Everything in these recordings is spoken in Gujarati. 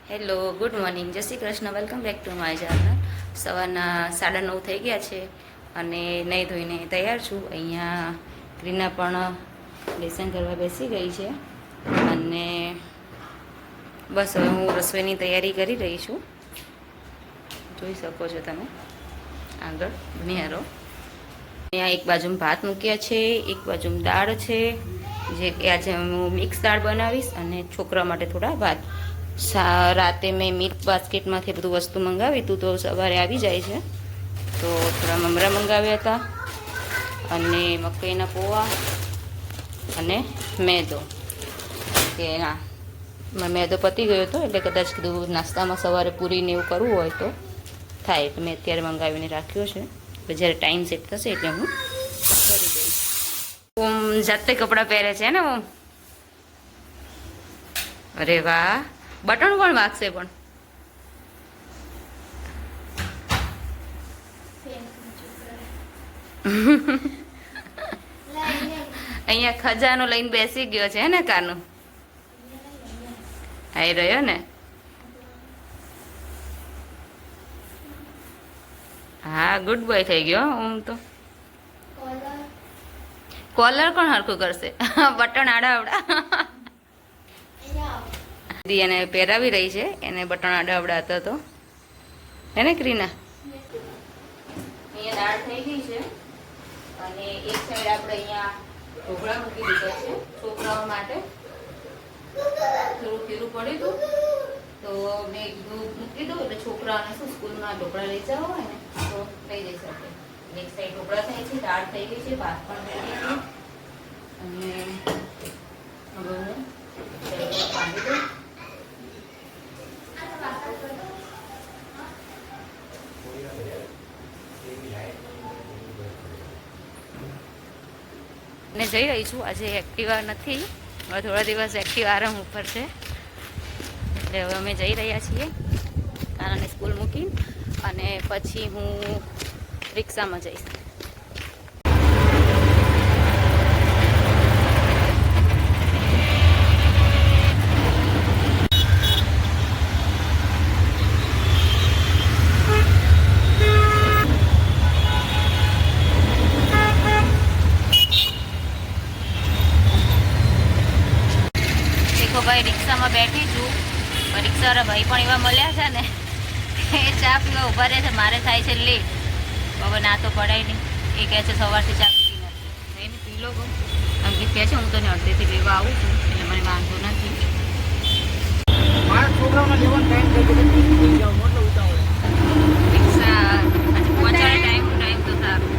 હેલો, ગુડ મોર્નિંગ, જય Shri Krishna, welcome back to my channel. સવારના 9:30 થઈ ગયા છે અને નહીં ધોઈને તૈયાર છું. અહીંયા રીના પણ લેસન કરવા બેસી ગઈ છે અને બસ હવે હું રસોઈની તૈયારી કરી રહી છું. જોઈ શકો છો તમે આગળ નિહારો. અહીંયા એક બાજુ ભાત મૂક્યા છે, એક બાજુ દાળ છે, જે આજે હું મિક્સ દાળ બનાવીશ અને છોકરા માટે થોડા ભાત. રાતે મેં મિલ્ક બાસ્કેટમાંથી બધું વસ્તુ મંગાવી હતું, તો સવારે આવી જાય છે. તો થોડા મમરા મંગાવ્યા હતા અને મકાઈના પૌવા અને મેદો. કે ના, મેદો પતી ગયો હતો એટલે કદાચ કીધું નાસ્તામાં સવારે પૂરીને એવું કરવું હોય તો થાય, એટલે મેં અત્યારે મંગાવીને રાખ્યો છે. જ્યારે ટાઈમ સેટ થશે એટલે હું કરી દઈશ. ઓમ જાતે કપડાં પહેરે છે ને ઓમ. અરે વાહ, બટન કોણ વાગશે પણ? અહીંયા ખજાનો લઈને બેસી ગયો છે ને કાનું. આઈ રહ્યો ને. હા, ગુડ બોય થઈ ગયો. હું તો કોલર કોણ હરખું કરશે? બટન આડાવડા એને પહેરાવી રહી છે, એને બટન આડાવડા હતા તો હે ને ક્રીના. અહીંયા દાળ થઈ ગઈ છે અને એક સાઈડ આપણે અહીંયા ઢોકળા મૂકી દીધા છે છોકરાઓ માટે. થોડું ખીરું પડ્યું હતું તો મેં કીધું મૂકી દઉં એટલે છોકરાઓને શું સ્કૂલમાં ઢોકળા લઈ જવા હોય ને તો લઈ જઈ શકે. એક સાઈડ ઢોકળા થાય છે, દાળ થઈ ગઈ છે, ભાત પણ થઈ ગઈ છે અને હવે હું બાંધી દઉં. ને જઈ રહી છું. આજે એક્ટિવા નથી, હવે થોડા દિવસ એક્ટિવા આરામ ઉપર છે એટલે હવે અમે જઈ રહ્યા છીએ કાનાને સ્કૂલ મૂકી અને પછી હું રિક્ષામાં જઈશ. ભાઈ રિક્ષામાં બેઠી છું, રિક્ષાવાળા ભાઈ પણ એવા મળ્યા છે ને એ ચા પીવા ઊભા રહે છે. મારે થાય છે લેટ, હવે ના તો પડાય નહીં. એ કહે છે સવારથી ચા પીતી નથી, એને પી લો ગમ. અંકિત કહે છે હું તને અડધેથી લેવા આવું છું એટલે મને વાંધો નથી. રિક્ષા હજી પહોંચાડે ટાઈમ તો સારું.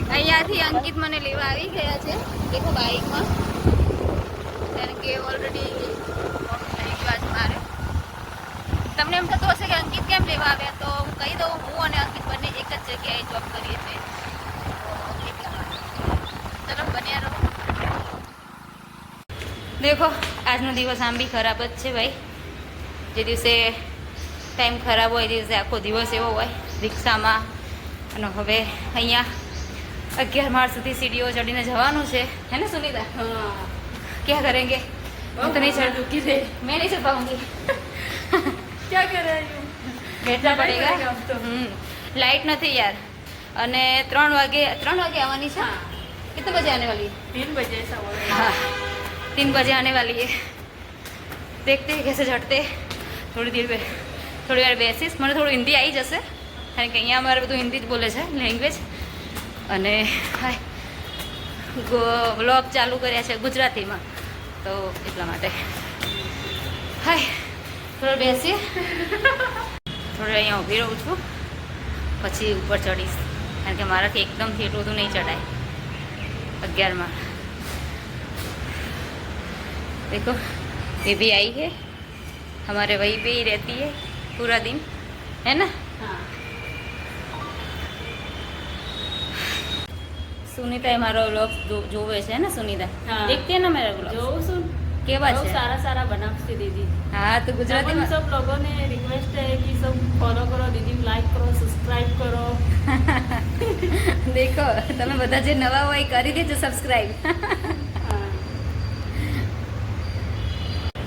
અહીંયાથી અંકિત મને લેવા આવી ગયા છે દેખો બાઇકમાં, કારણ કે ઓલરેડી થઈ ગયો મારે. તમને એમ થતું હશે કે અંકિત કેમ લેવા આવ્યા, તો હું કહી દઉં હું અને અંકિત બંને એક જ જગ્યાએ જોબ કરીએ છીએ. ચલો બન્યા રહો. દેખો આજનો દિવસ આમ બી ખરાબ જ છે ભાઈ. જે દિવસે ટાઈમ ખરાબ હોય એ દિવસે આખો દિવસ એવો હોય રિક્ષામાં. અને હવે અહીંયા 11 માળ સુધી સીડીઓ ચડીને જવાનું છે, है ना सुनीता? हाँ. क्या करेंगे? मैं तो नहीं चढ़ चुकी थी, मैं नहीं चढ़ पाऊंगी. क्या कर रहे हो? बैठना पड़ेगा. लाइट નથી યાર અને 3 વાગે આવવાની છે. कितने बजे आने वाली है? 3 बजे ऐसा हो रहा है. हाँ 3 बजे आने वाली है. देखते हैं कैसे चढ़ते. થોડી વાર બેસીશ. મને થોડું હિન્દી આવી જશે કારણ કે અહીંયા અમારે બધું હિન્દી જ બોલે છે લેંગ્વેજ. અને વ્લોગ ચાલુ કર્યા છે ગુજરાતીમાં, તો એટલા માટે થોડો બેસીએ. થોડું અહીંયા ઊભી રહું છું પછી ઉપર ચડીશ, કારણ કે મારાથી એકદમથી એટલું બધું નહીં ચડાય 11 માં. देखो ये भी आई है, हमारे वहीं पे ही रहती है पूरा दिन, है ना? हाँ. सुनीता हमारा व्लॉग જોવે છે ને સુનીતા? हाँ. देखते हैं ना मेरा व्लॉग? જોઉં છું. કેવા છે? સારા બનાવશે દીદી. હા તો ગુજરાતીમાં सब लोगों ने रिक्वेस्ट है कि सब फॉलो करो दीदी, लाइक करो, सब्सक्राइब करो. देखो તમે બધા જે નવા હોય કરી દેજો સબસ્ક્રાઇબ.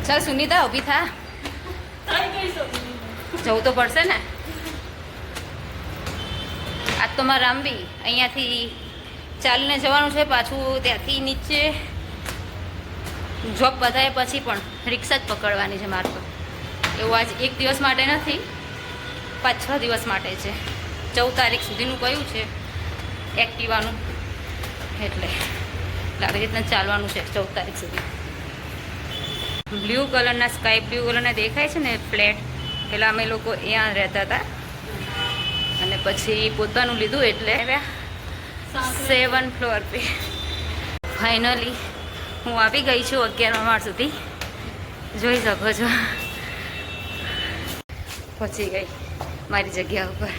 ચાલ સુનિતા ઊભી થા, જવું તો પડશે ને. આજ તો મારે રામબી અહીંયાથી ચાલીને જવાનું છે, પાછું ત્યાંથી નીચે જોબ બધાએ પછી પણ રિક્ષા જ પકડવાની છે મારે તો. એવું આજ એક દિવસ માટે નથી, 5-6 દિવસ માટે છે. 14 તારીખ સુધીનું કહ્યું છે એક્ટિવાનું, એટલે આવી રીતના ચાલવાનું છે 14 તારીખ સુધી. બ્લુ કલરના, સ્કાય બ્લુ કલરના દેખાય છે ને ફ્લેટ, પેલા અમે લોકો અહીંયા રહેતા હતા અને પછી પોતાનું લીધું એટલે 7 ફ્લોર પે. ફાઇનલી હું આવી ગઈ છું 11મા માળ સુધી, જોઈ શકો છો. પહોંચી ગઈ મારી જગ્યા ઉપર.